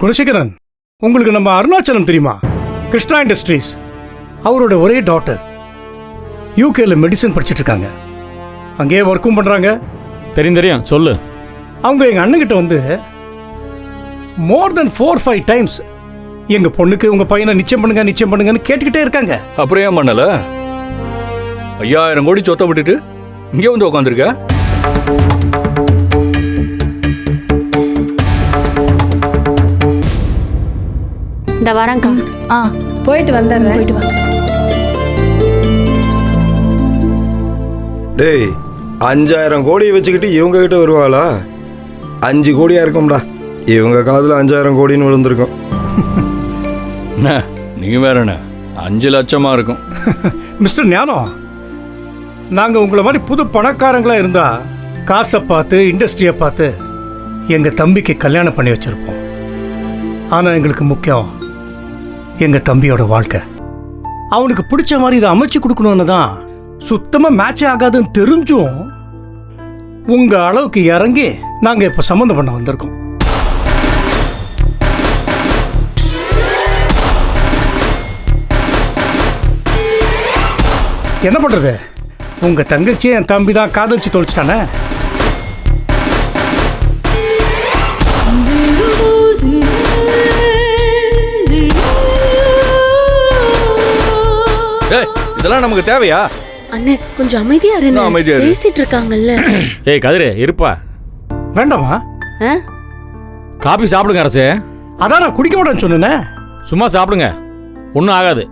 குணசேகரன், உங்களுக்கு நம்ம அருணாச்சலம் தெரியுமா? கிருஷ்ணா இண்டஸ்ட்ரீஸ். அவரோட ஒரே டாக்டர் யூகேல மெடிசன் படிச்சுட்டு இருக்காங்க. அங்கேயே ஒர்க்கும் பண்றாங்க. தெரியும் சொல்லு. அவங்க எங்க அண்ணன்கிட்ட வந்து மோர் தென் 4-5 டைம்ஸ் எங்க பொண்ணுக்கு உங்க பையனை நிச்சயம் பண்ணுங்கன்னு கேட்டுக்கிட்டே இருக்காங்க. அப்புறம் ஏன் பண்ணல? 5000 கோடி சொத்தை விட்டுட்டு இங்கே வந்து உட்காந்துருக்க. இந்த வரேங்க்கா. போயிட்டு வந்துடுறேன். போயிட்டு வா. டேய், 5000 கோடியை வச்சுக்கிட்டு இவங்க கிட்ட வருவாளா? 5 கோடியா இருக்கும்டா. இவங்க காதுல 5000 கோடின்னு விழுந்திருக்கும். நீ வேறண்ண 5 லட்சமா இருக்கும். மிஸ்டர் ஞானம், நாங்க உங்களை மாதிரி புது பணக்காரங்களா இருந்தா காசை பார்த்து இண்டஸ்ட்ரியை பார்த்து எங்க தம்பிக்கு கல்யாணம் பண்ணி வச்சிருப்போம். ஆனா எங்களுக்கு முக்கியம் எங்க தம்பியோட வாழ்க்கை. அவனுக்கு பிடிச்ச மாதிரி இதை அமைச்சு கொடுக்கணும்னு தான். சுத்தமா மேட்சே ஆகாதுன்னு தெரிஞ்சும் உங்க அளவுக்கு இறங்கி நாங்க இப்ப சம்மந்தம் பண்ண வந்திருக்கோம். என்ன பண்றது? உங்க தங்கச்சி என் தம்பி தான் காதலிச்சு தொலைச்சிட்டானே. இதெல்லாம் நமக்கு தேவையா? அண்ணே கொஞ்சம் அமைதியா இரு. அமைதியா இரு. பேசிட்டு இருக்காங்கல்ல. ஏய் கதிரு இருப்பா. வேண்டாமா? காபி சாப்பிடுங்க அரசே. அதான் நான் குடிக்க மாட்டேன்னு சொன்னேன். சும்மா சாப்பிடுங்க, ஒன்றும் ஆகாது.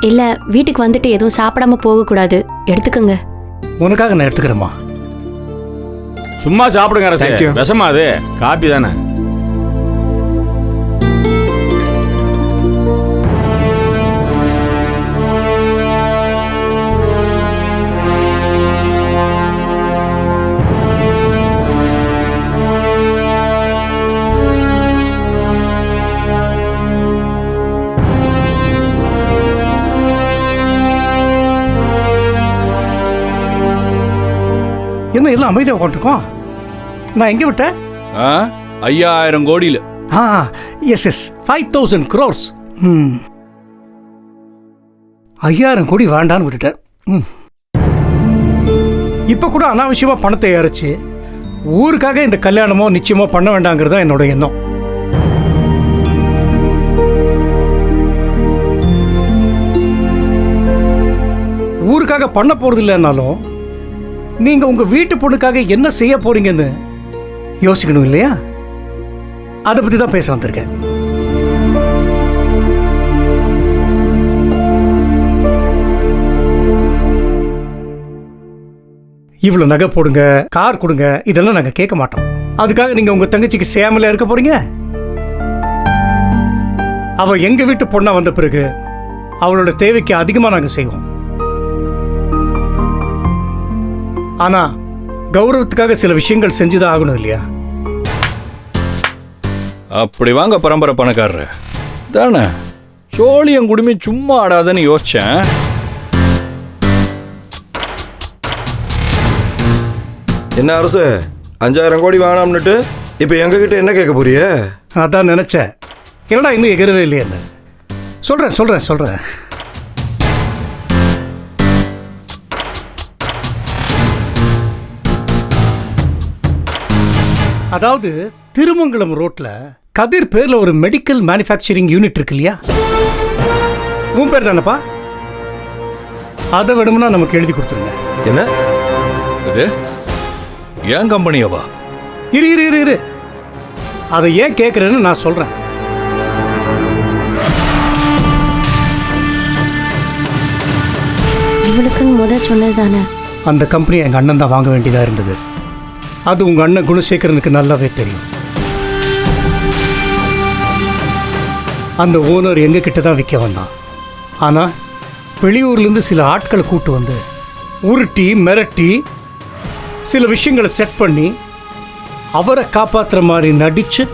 இல்ல வீட்டுக்கு வந்துட்டு எதுவும் சாப்பிடாம போக கூடாது, எடுத்துக்கங்க. உனக்காக நான் எடுத்துக்கிறேம்மா. சும்மா சாப்பிடுங்க அரசே. விஷமா அது? காபி தானே. என்ன எல்லாம் அமைதியாக உட்காந்துருக்கோம்? நான் எங்கே விட்டேன்? 5000 கோடியில். S 5000 crores. 5000 கோடி வேண்டான்னு விட்டுட்டேன். இப்போ கூட அனாவசியமா பணத்தை இறைச்சி ஊருக்காக இந்த கல்யாணமோ நிச்சயமோ பண்ண வேண்டாங்கிறது தான் என்னோட எண்ணம். ஊருக்காக பண்ண போறது இல்லைன்னாலும் நீங்க உங்க வீட்டு பொண்ணுக்காக என்ன செய்ய போறீங்கன்னு யோசிக்கணும் இல்லையா? அதை பத்தி தான் பேச வந்திருக்கேன். இவ்வளவு நகை போடுங்க, கார் கொடுங்க, இதெல்லாம் நாங்க கேட்க மாட்டோம். அதுக்காக நீங்க உங்க தங்கச்சிக்கு சேமல இருக்க போறீங்க? அவ எங்க வீட்டு பொண்ணா வந்த பிறகு அவளோட தேவைக்கு அதிகமா நாங்க செய்வோம். ஆனா கௌரவத்துக்காக சில விஷயங்கள் செஞ்சுதான் ஆகணும் இல்லையா? அப்படி வாங்க பரம்பரை பணக்காரர் தானே. சோழியம் குடுமி சும்மா ஆடாதன்னு யோசிச்சேன். என்ன அரசு 5000 கோடி வேணாம்னுட்டு இப்போ எங்ககிட்ட என்ன கேட்க போறிய? அதான் நினைச்சேன். என்னடா இன்னும் எகிறவே இல்லையா? சொல்றேன். அதாவது திருமங்கலம் ரோட்ல கதிர் பேர்ல ஒரு மெடிக்கல் மேனுஃபேக்சரிங் யூனிட் இருக்கு இல்லையா? உன் பேர் தானப்பா? அதை வேணும்னா நமக்கு எழுதி கொடுத்துருங்க. என்ன இது? ஏன் கம்பெனியாவா? இரு அதை ஏன் கேட்குறேன்னு நான் சொல்றேன். இவளுக்குன்னு முத சொன்னது தானே. அந்த கம்பெனி எங்கள் அண்ணன் தான் வாங்க வேண்டியதாக இருந்தது. அது உங்கள் அண்ணன் குணசேகரனுக்கு நல்லாவே தெரியும். அந்த ஓனர் எங்ககிட்ட தான் விற்க வந்தான். ஆனால் வெளியூர்லேருந்து சில ஆட்களை கூட்டு வந்து உருட்டி மிரட்டி சில விஷயங்களை செட் பண்ணி அவரை காப்பாற்றுற மாதிரி நடித்து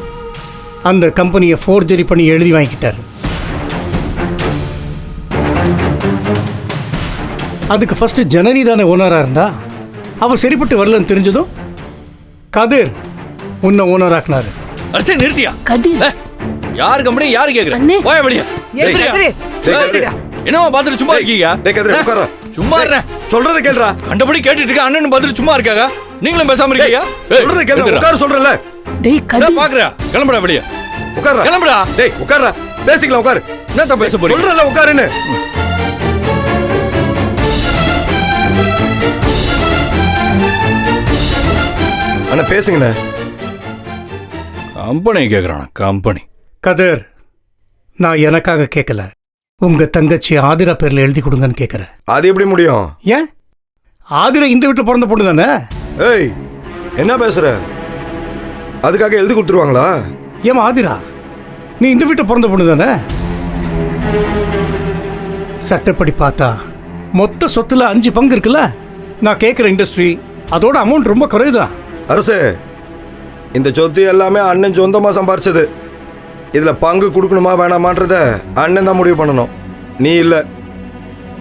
அந்த கம்பெனியை ஃபோர்ஜரி பண்ணி எழுதி வாங்கிக்கிட்டார். அதுக்கு ஃபஸ்ட்டு ஜனனி தானே ஓனராக இருந்தா. அவள் சரிப்பட்டு வரலன்னு தெரிஞ்சதும் கதிர் உன்னை ஓனராக்குனாரு. அரசே நிறுத்தியா கதிர் யாரு கம்பெனி யாரு கேக்குற அண்ணே. போய வெளிய ஏய், கதிரு. கதிரு. என்னவா பாத்துட்டு சும்மா இருக்கீங்க டேய் கதிரு உட்காரா. சும்மா இருறேன் சொல்றத கேளுடா. கண்டபடி கேட்டுட்டு இருக்க அண்ணன் பாத்துட்டு சும்மா இருக்காங்க நீங்களும் பேசாம இருக்கீங்க சொல்றத கேளு. உட்கார சொல்றல. டேய் என்ன கதிர் பாக்குற கிளம்புடா வெளிய உட்காரா. கிளம்புடா டேய் உட்காரா. பேசிக்கலாம் உட்காரு. என்னத்த பேச போறீங்க சொல்றல உட்காருன்னு. அண்ணா பேசுங்கண்ணே. கம்பெனி கேக்குறானா கம்பெனி கதிர், நான் எனக்காக கேட்கல. உங்க தங்கச்சி ஆதிரா பேர்ல எழுதி கொடுங்கன்னு கேட்கறேன். அது எப்படி முடியும்? ஏன்? ஆதிரா இந்த வீட்டில் பிறந்த பொண்ணு தானே? ஏய் என்ன பேசுற? அதுக்காக எழுதி கொடுத்துருவாங்களா? ஏமா ஆதிரா, நீ இந்த வீட்டை பிறந்த பொண்ணு தானே? சட்டப்படி பார்த்தா மொத்த சொத்துல 5 பங்கு இருக்குல்ல. நான் கேட்குற இண்டஸ்ட்ரி அதோட அமௌண்ட் ரொம்ப குறையுதான். அரசே, இந்த சொத்து எல்லாமே அண்ணன் சொந்தமா சம்பாரிச்சது. இதுல பங்கு கொடுக்கணுமா வேணாமான்றத அண்ணன் தான் முடிவு பண்ணணும், நீ இல்ல.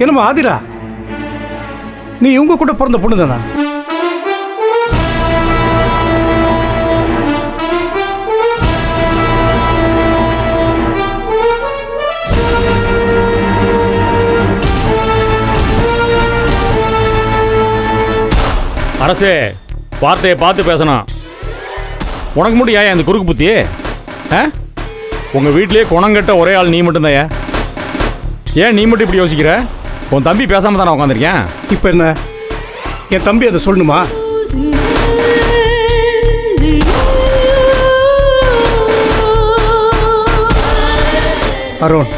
என்னம்மா ஆதிரா, நீ இவங்க கூட பிறந்த பொண்ணு தானா? அரசே, வார்த்தையை பார்த்து பேசணும். உனக்கு மட்டும் ஏன் அந்த குறுக்கு புத்தி? ஆ, உங்கள் வீட்டிலேயே குணங்கட்ட ஒரே ஆள் நீ மட்டும்தான். ஏன் நீ மட்டும் இப்படி யோசிக்கிற? உன் தம்பி பேசாமல் தானே உட்காந்துருக்கேன். இப்போ என்ன, என் தம்பி அதை சொல்லணுமா? அருண்,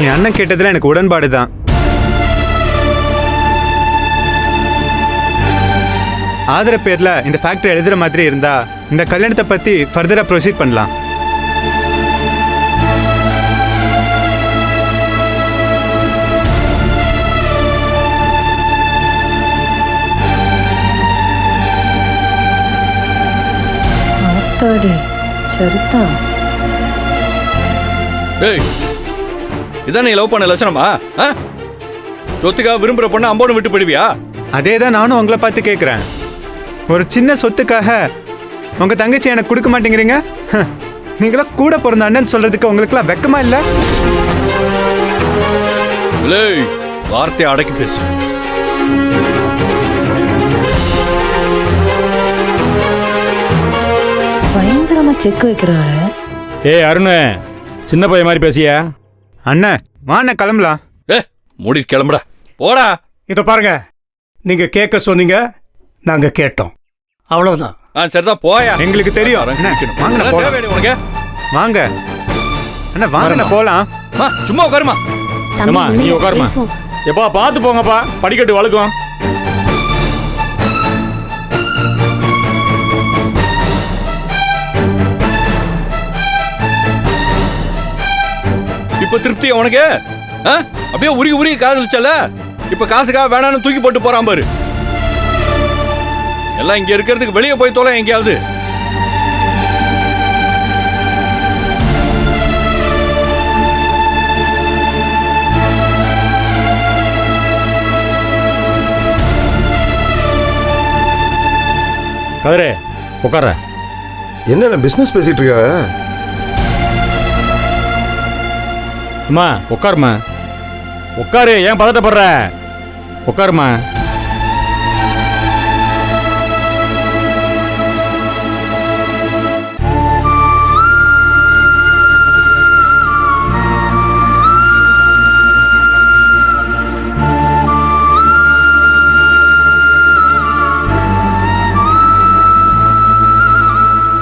என் அண்ணன் கேட்டதில் எனக்கு உடன்பாடு தான். ஆதர பேர்ல இந்த ஃபேக்டரி எழுதுற மாதிரி இருந்தா இந்த கல்யாணத்தை பத்தி ஃபர்தரா ப்ரொசீட் பண்ணலாம். ஆத்தாடி சரிதான். ஏய் இதான் நீ லவ் பண்ண லட்சணமா? சொத்துக்காக விரும்புற பொண்ணு அம்போன்னு விட்டு போயிடுவியா? அதே தான் நானும் உங்களை பார்த்து கேட்குறேன். ஒரு சின்ன சொத்துக்காக உங்க தங்கச்சி எனக்கு கொடுக்க மாட்டேங்கிறீங்க. நீங்களாம் கூட பிறந்த அண்ணன் சொல்றதுக்கு உங்களுக்குலாம் வெக்கமா இல்லை? ஏய் வார்த்தையை அடக்கி பேசு. பயங்கரமா செக் வைக்கிறாரு. ஏய் அருண், சின்ன பையன் மாதிரி பேசியா? அண்ணன் வாண்ண கிளம்பலாம். மூடி கிளம்புடா போடா. இதை பாருங்க, நீங்க கேட்க சொன்னீங்க, நாங்க கேட்டோம், அவ்வளவுதான். சரிதான் போயா. எங்களுக்கு தெரியும். அண்ணே, வாங்கண்ணா போலாம். உனக்கு வாங்க அண்ணா, வாங்கண்ணா போலாம். சும்மா உட்காருமா. அம்மா, நீ உட்காருமா. பேசுவோம். எப்பா பார்த்து போங்கப்பா, படிக்கட்டு வழுக்கும். இப்ப திருப்தியா உனக்கு? அப்படியே உருகி உருகி காதலிச்சல. இப்ப காசுக்காக வேணான்னு தூக்கி போட்டு போறான் பாரு. எல்லாம் இங்க இருக்கிறதுக்கு வெளியே போய் தொலை எங்கேயாவது. கதிரே உட்கார. என்ன பிசினஸ் பேசிட்டு இருக்க? அம்மா உட்காருமா, உட்காரு. ஏன் பதட்டப்படுற? உட்காருமா.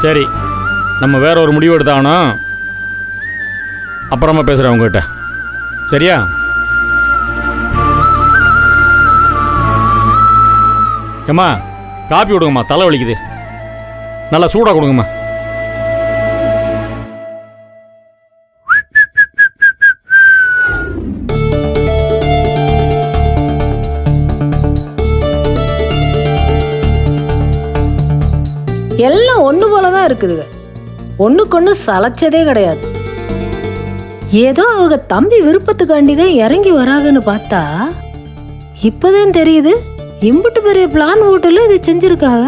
சரி, நம்ம வேற ஒரு முடிவு எடுத்தாகணும். அப்புறமா பேசுகிறேன் உங்ககிட்ட, சரியா? ஏம்மா காப்பி கொடுங்கம்மா, தலை வலிக்குது. நல்லா சூடாக கொடுங்கம்மா. எல்லாம் ஒண்ணு போலதான் இருக்குதுங்க. ஒண்ணுக்கொண்ணு சளைச்சதே கிடையாது. ஏதோ அவங்க தம்பி விருப்பத்துக்காண்டிதான் இறங்கி வராங்கன்னு பார்த்தா இப்பதான் தெரியுது இம்புட்டு பெரிய பிளான் ஹோட்டல்ல இது செஞ்சிருக்காங்க.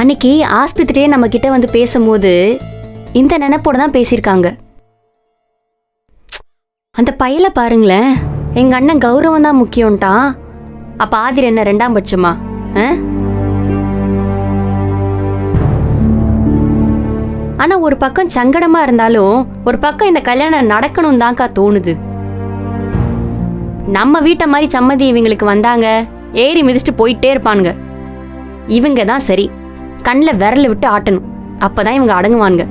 அன்னைக்கு ஆஸ்பத்திரியே நம்ம கிட்ட வந்து பேசும்போது இந்த நினைப்போட தான் பேசியிருக்காங்க. அந்த பையல பாருங்களேன், எங்க அண்ணன் கௌரவம் தான் முக்கியம்ட்டான். அப்ப ஆதிர் என்ன 2ஆம் பட்சமா? ஆனா ஒரு பக்கம் சங்கடமா இருந்தாலும் ஒரு பக்கம் இந்த கல்யாணம் நடக்கணும் தான்க்கா தோணுது. நம்ம வீட்டை மாதிரி சம்மதி இவங்களுக்கு வந்தாங்க, ஏறி மிதிச்சுட்டு போயிட்டே இருப்பானுங்க. இவங்க தான் சரி, கண்ணில் விரல விட்டு ஆட்டணும், அப்பதான் இவங்க அடங்குவானுங்க.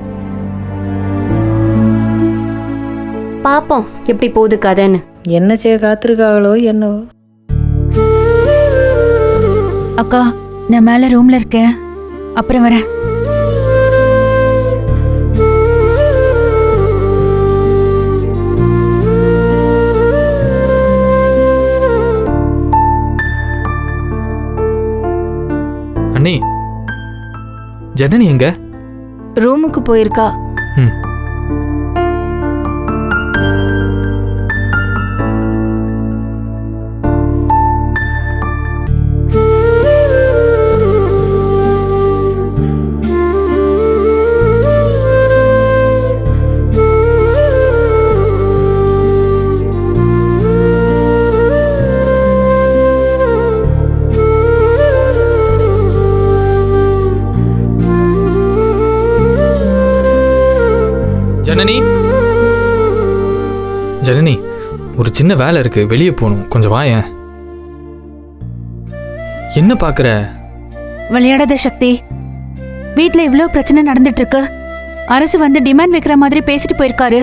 பாப்போம் எப்படி போகுது கதைன்னு. என்ன செய்ய காத்திருக்காங்களோ என்னவோ. அக்கா, நான் மேல ரூம்ல இருக்கேன், அப்புறம் வரேன். அண்ணி, ஜனனி எங்க? ரூமுக்கு போயிருக்கா. ஜனனி, ஜனனி, ஒரு சின்ன வேலை இருக்கு, வெளியே போகணும், கொஞ்சம் வாயேன். என்ன பாக்குற? விளையாடாத சக்தி. வீட்ல இவ்வளவு பிரச்சனை நடந்துட்டு இருக்கு. அரசு வந்து டிமாண்ட் வைக்கிற மாதிரி பேசிட்டு போயிருக்காரு.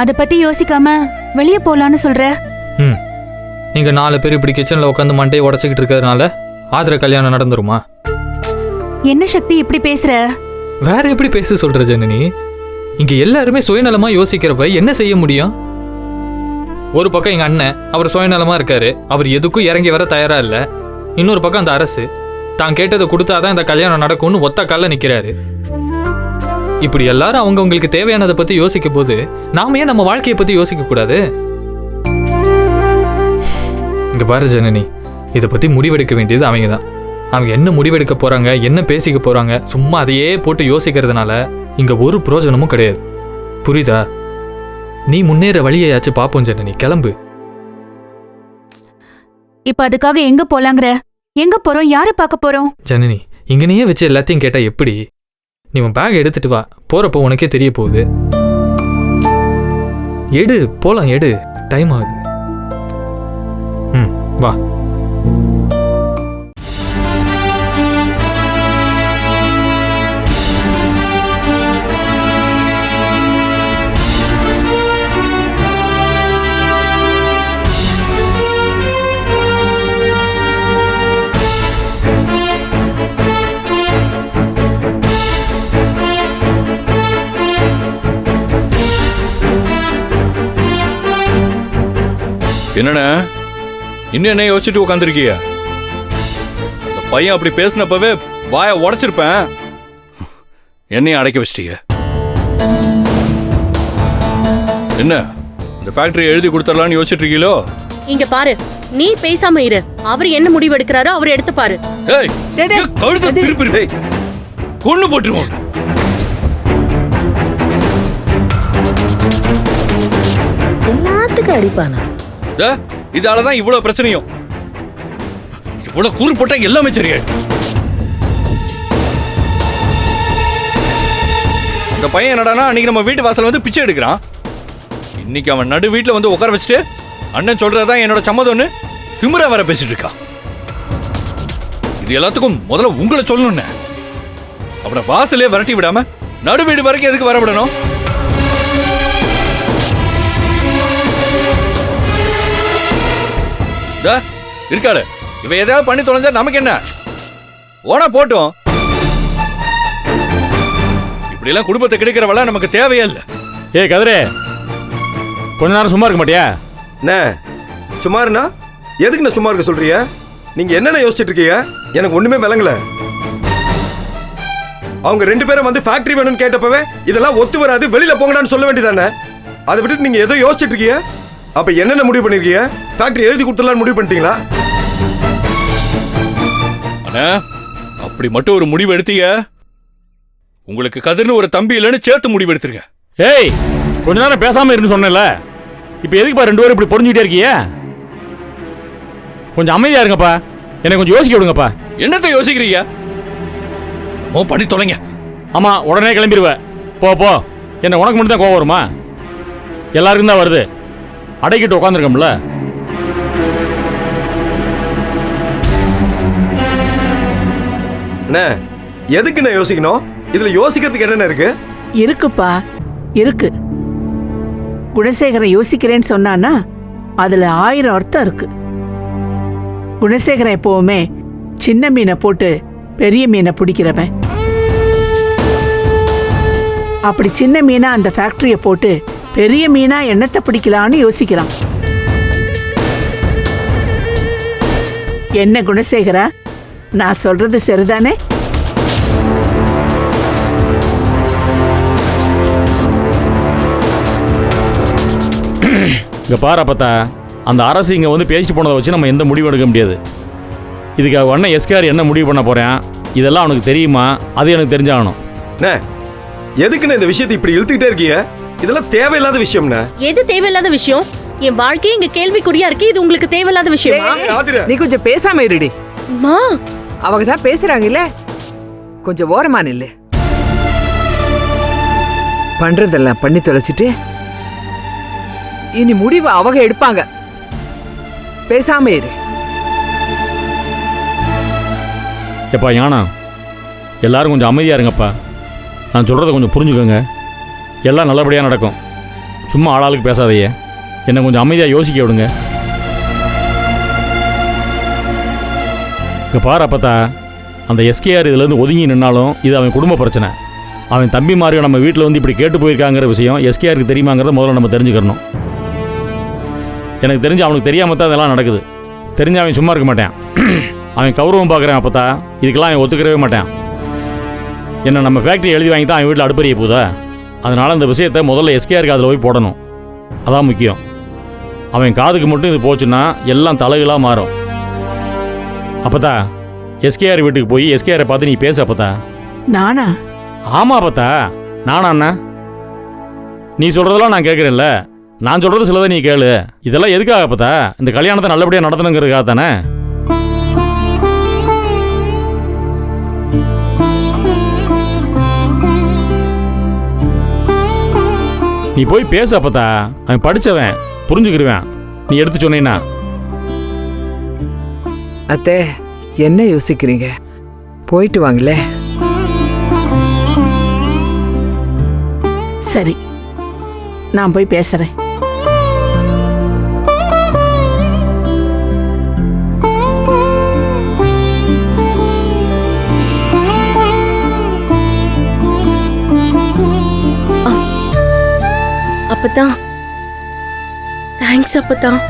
அத பத்தி யோசிக்காம வெளியே போலான்னு சொல்ற. நீங்க 4 பேர் இப்படி கிச்சன்ல உட்காந்து மண்டையை உடச்சிக்கிட்டு இருக்கிறதுனால ஆதிர கல்யாணம் நடந்துருமா? என்ன சக்தி இப்படி பேசுற? வேற எப்படி பேச சொல்ற ஜனனி? இங்க எல்லாருமே சுயநலமா யோசிக்கிறப்ப என்ன செய்ய முடியும்? ஒரு பக்கம் எங்க அண்ணன், அவர் சுயநலமா இருக்காரு, அவர் எதுக்கும் இறங்கி வர தயாரா இல்ல. இன்னொரு பக்கம் அந்த அரசு தான் கேட்டதை கொடுத்தாதான் இந்த கல்யாணம் நடக்கும்னு ஒத்த கால்ல நிக்கிறாரு. இப்படி எல்லாரும் அவங்களுக்கு தேவையானதை பத்தி யோசிக்கும் போது நாம ஏன் நம்ம வாழ்க்கையை பத்தி யோசிக்க கூடாது? இங்க பாரு ஜனனி, இதை பத்தி முடிவெடுக்க வேண்டியது அவங்க தான். அவங்க என்ன முடிவெடுக்க போறாங்க, என்ன பேசிக்க போறாங்க, சும்மா அதையே போட்டு யோசிக்கிறதுனால இங்க ஒரு பிரயோஜனமும் கிடையாது. புரியுதா? நீ முன்னேற வழியாச்சும் பாப்போம் ஜனனி, கிளம்பு. இப்ப அதுக்காக எங்க போலாங்கிற? எங்க போறோம்? யாரை பார்க்க போறோம்? ஜனனி, இங்கனையே வச்சு எல்லாத்தையும் கேட்டா எப்படி? நீ உன் பேக் எடுத்துட்டு வா, போறப்போ உனக்கே தெரிய போகுது. எடு, போலாம், எடு, டைம் ஆகுது. வா. என்னண்ணே, இன்னும் என்ன யோசிச்சுட்டு உட்காந்துருக்கிய? இந்த பையன் அப்படி பேசினப்பவே வாயை உடைச்சிருப்பேன். என்னையும் அடைக்க வச்சிட்டீங்க. என்ன இந்த ஃபேக்டரி எழுதி கொடுத்துடலான்னு யோசிச்சுட்டு இருக்கீங்களோ? இங்க பாரு, நீ பேசாம இரு. அவர் என்ன முடிவு எடுக்கிறாரோ அவர் எடுத்து பாரு. ஏய், கழுத்தை திருப்பி கொண்டு போட்டுருவோம். எல்லாத்துக்கும் அடிப்பானா? இதாலதான் இவ்வளவு பிரச்சனையும். இவ்வளவு கூறு போட்டா எல்லாமே சரியாயிடும். இந்த பையன் என்னடானா அன்னைக்கு நம்ம வீட்டு வாசல் வந்து பிச்சை எடுக்கிறான். இன்னைக்கு அவன் நடு வீட்டுல வந்து உட்கார வச்சுட்டு அண்ணன் சொல்றதான் என்னோட சம்மதம்னு திமிரா வர பேசிட்டு இருக்கான். இது எல்லாத்துக்கும் முதல்ல உங்களை சொல்லணும்னு அவனை வாசலே விரட்டி விடாம நடு வீடு வரைக்கும் எதுக்கு வரவிடணும்? இருக்காரு இவ ஏதாவது பண்ணி தொலைஞ்சா நமக்கு என்ன? ஓனா போட்டோம். இப்படி எல்லாம் குடும்பத்தை கிடைக்கிறவள நமக்கு தேவையே இல்லை. ஏ கதிரே, கொஞ்ச நேரம் சும்மா இருக்க மாட்டியா? சும்மாருண்ணா, எதுக்கு நான் சும்மா இருக்க சொல்றீங்க? நீங்க என்னென்ன யோசிச்சுட்டு இருக்கீங்க? எனக்கு ஒண்ணுமே விளங்கல. அவங்க 2 பேரும் வந்து ஃபேக்டரி வேணும்னு கேட்டப்பவே இதெல்லாம் ஒத்து வராது, வெளியில போங்கடான்னு சொல்ல வேண்டியதானே? அதை விட்டுட்டு நீங்க ஏதோ யோசிச்சுட்டு இருக்கீங்க. அப்ப என்னென்ன முடிவு பண்ணிருக்கீங்க? ஃபேக்டரி எழுதி கொடுத்துடலாம்னு முடிவு பண்ணிட்டீங்களா? அண்ணா அப்படி மட்டும் ஒரு முடிவு எடுத்தீங்க, உங்களுக்கு கதிர்னு ஒரு தம்பி இல்லைன்னு சேர்த்து முடிவு எடுத்துருங்க. ஏய், கொஞ்ச நேரம் பேசாம இருந்து சொன்னேன்ல, இப்போ எதுக்குப்பா 2 பேரும் இப்படி பொறிஞ்சுக்கிட்டே இருக்கீங்க? கொஞ்சம் அமைதியா இருங்கப்பா, என்னை கொஞ்சம் யோசிக்க விடுங்கப்பா. என்னத்தை யோசிக்கிறீங்க? பண்ணி தொலைங்க. ஆமா, உடனே கிளம்பிடுவேன். போ போ. என்ன உனக்கு மட்டும் தான் கோவம் வருமா? எல்லாருக்கும் தான் வருது. அடைக்கிட்டு உட்காந்துருக்கோம்ல. அண்ணே, எதுக்கு நான் யோசிக்கணும்? இதுல யோசிக்கிறதுக்கு என்னென்ன இருக்கு? இருக்குப்பா, இருக்கு. குணசேகரன் யோசிக்கிறேன்னு சொன்னானா அதுல 1000 அர்த்தம் இருக்கு. குணசேகரன் எப்பவுமே சின்ன மீனை போட்டு பெரிய மீனை பிடிக்கிறவன். அப்படி சின்ன மீனா அந்த ஃபேக்டரியை போட்டு பெரிய மீனா என்னத்தை பிடிக்கலான்னு யோசிக்கிறான். என்ன குணசேகரா, நான் சொல்றது சரிதானே? இங்க பாரு அப்பத்தா, அந்த அரசு இங்க வந்து பேசிட்டு போனதை வச்சு நம்ம எந்த முடிவு எடுக்க முடியாது. இதுக்கு அண்ணன் எஸ்கேஆர் என்ன முடிவு பண்ண போறேன், இதெல்லாம் அவனுக்கு தெரியுமா? அது எனக்கு தெரிஞ்சாகணும். எதுக்குன்னு இந்த விஷயத்தை இப்படி இழுத்துக்கிட்டே இருக்கீங்க? இதெல்லாம் தேவையில்லாத விஷயம்னா. எது தேவையில்லாத விஷயம்? என் வாழ்க்கையே இங்க கேள்விக்குறியா இருக்கு. இது உங்களுக்கு தேவையில்லாத விஷயமா? நீ கொஞ்சம் பேசாம இருடி. அம்மா, அவங்க தான் பேசுறாங்கல்ல, கொஞ்சம் ஓரமா நில்லு. பண்றதெல்லாம் பண்ணி தொலைச்சிட்டு இனி முடிவு அவங்க எடுப்பாங்க. பேசாம இரு. எப்பா ஞானா, எல்லாரும் கொஞ்சம் அமைதியா இருங்கப்பா. நான் சொல்றதை கொஞ்சம் புரிஞ்சுக்கோங்க. எல்லாம் நல்லபடியாக நடக்கும். சும்மா ஆளாளுக்கு பேசாதையே. என்னை கொஞ்சம் அமைதியாக யோசிக்க விடுங்க. இங்கே பாரு அப்பத்தா, அந்த எஸ்கேஆர் இதுலேருந்து ஒதுங்கி நின்னாலும் இது அவன் குடும்ப பிரச்சனை. அவன் தம்பிமார்கள் நம்ம வீட்டில் வந்து இப்படி கேட்டு போயிருக்காங்கிற விஷயம் எஸ்கேஆருக்கு தெரியுமாங்கிறத முதல்ல நம்ம தெரிஞ்சுக்கணும். எனக்கு தெரிஞ்சு அவனுக்கு தெரியாமல் தான் இதெல்லாம் நடக்குது. தெரிஞ்சு அவன் சும்மா இருக்க மாட்டான். அவன் கௌரவம் பார்க்குறான் அப்பத்தா. இதுக்கெல்லாம் அவன் ஒத்துக்கிறவே மாட்டான். என்ன நம்ம ஃபேக்ட்ரி எழுதி வாங்கி தான் அவன் வீட்டில் அடுப்பறிய போதா? அதனால் அந்த விஷயத்தை முதல்ல எஸ்கேஆருக்கு அதில் போய் போடணும். அதான் முக்கியம். அவன் காதுக்கு மட்டும் இது போச்சுன்னா எல்லாம் தலைகளாக மாறும். அப்பத்தா, எஸ்கேஆர் வீட்டுக்கு போய் எஸ்கேஆரை பார்த்து நீ பேச அப்பத்தா. நானா? ஆமா அப்பத்தா, நானா அண்ணா? நீ சொல்கிறதெல்லாம் நான் கேட்குறேன்ல. நான் சொல்கிறது சிலதை நீ கேளு. இதெல்லாம் எதுக்காக அப்பத்தா? இந்த கல்யாணத்தை நல்லபடியாக நடத்தணுங்கிறதுக்காக தானே? நீ போய் பேச அப்பத்தா. அவன் படிச்சவன், புரிஞ்சுக்கிருவேன். நீ எடுத்து சொன்னீன்னா. அத்தை, என்ன யோசிக்கிறீங்க? போயிட்டு வாங்களே. சரி, நான் போய் பேசுறேன். அப்பதான் தேங்க்ஸ் அப்பதான்.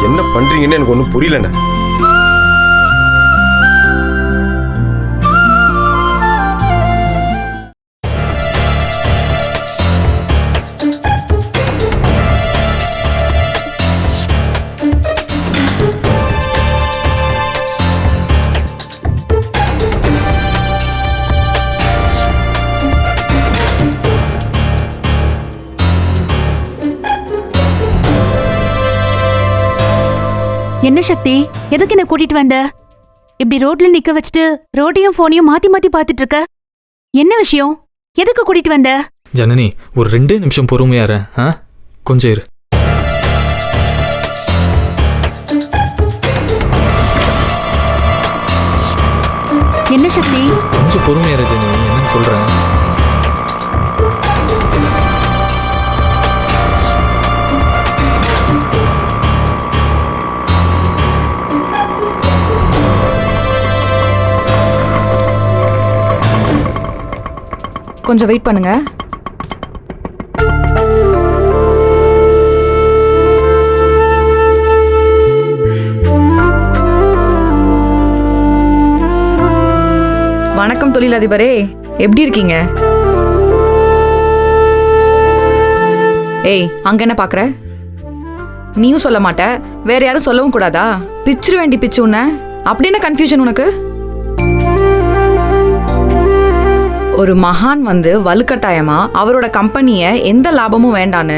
என்ன பண்றீங்கன்னு எனக்கு ஒன்றும் புரியலண்ணே. என்ன சக்தி, எதுக்கு என்ன கூட்டிட்டு வந்த? இப்படி ரோட்ல நிக்க வச்சுட்டு ரோட்டையும் போனையும் மாத்தி மாத்தி பாத்துட்டு இருக்க. என்ன விஷயம்? எதுக்கு கூட்டிட்டு வந்த? ஜனனி, ஒரு 2 நிமிஷம் பொறுமையா இரு. கொஞ்சம் இரு. என்ன சக்தி? கொஞ்சம் பொறுமையா இரு ஜனனி, என்னன்னு சொல்றேன். கொஞ்சம் வெயிட் பண்ணுங்க. வணக்கம் தொழிலதிபரே, எப்படி இருக்கீங்க? ஏய், அங்க என்ன பாக்குற? நீயும் சொல்ல மாட்ட, வேற யாரும் சொல்லவும் கூடாதா? பிச்சிரு வேண்டி பிச்சு உன்ன. அப்படி என்ன கன்ஃபியூஷன் உனக்கு? ஒரு மகான் வந்து வலுக்கட்டாயமா அவரோட கம்பெனிய எந்த லாபமும் வேண்டான்னு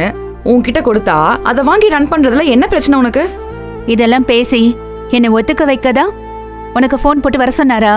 உன்கிட்ட கொடுத்தா அதை வாங்கி ரன் பண்றதுல என்ன பிரச்சனை உனக்கு? இதெல்லாம் பேசி என்னை ஒத்துக்க வைக்கதா உனக்கு ஃபோன் போட்டு வர சொன்னாரா?